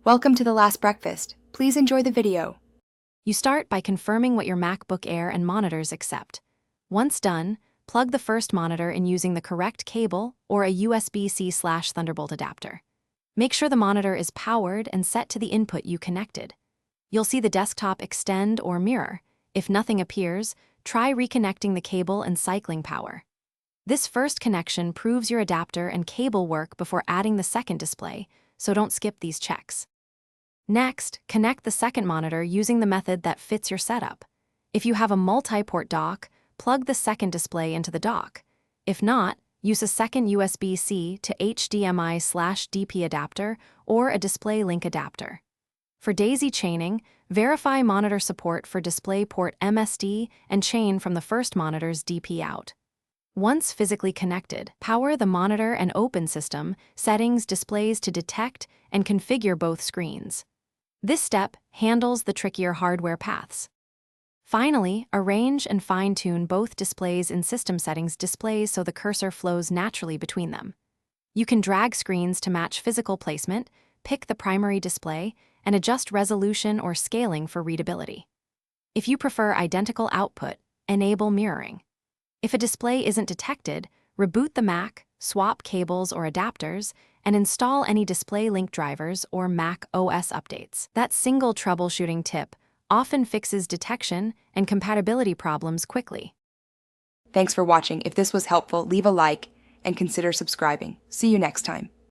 Welcome to the last breakfast. Please enjoy the video. You start by confirming what your MacBook Air and monitors accept. Once done, plug the first monitor in using the correct cable or a USB-C/Thunderbolt adapter. Make sure the monitor is powered and set to the input you connected. You'll see the desktop extend or mirror. If nothing appears, try reconnecting the cable and cycling power. This first connection proves your adapter and cable work before adding the second display, so don't skip these checks. Next, connect the second monitor using the method that fits your setup. If you have a multi-port dock, plug the second display into the dock. If not, use a second USB-C to HDMI/DP adapter or a display link adapter. For daisy chaining, verify monitor support for DisplayPort MSD and chain from the first monitor's DP out. Once physically connected, power the monitor and open System, Settings, Displays to detect and configure both screens. This step handles the trickier hardware paths. Finally, arrange and fine-tune both displays in System Settings displays so the cursor flows naturally between them. You can drag screens to match physical placement, pick the primary display, and adjust resolution or scaling for readability. If you prefer identical output, enable mirroring. If a display isn't detected, reboot the Mac, swap cables or adapters, and install any display link drivers or macOS updates. That single troubleshooting tip often fixes detection and compatibility problems quickly. Thanks for watching. If this was helpful, leave a like and consider subscribing. See you next time.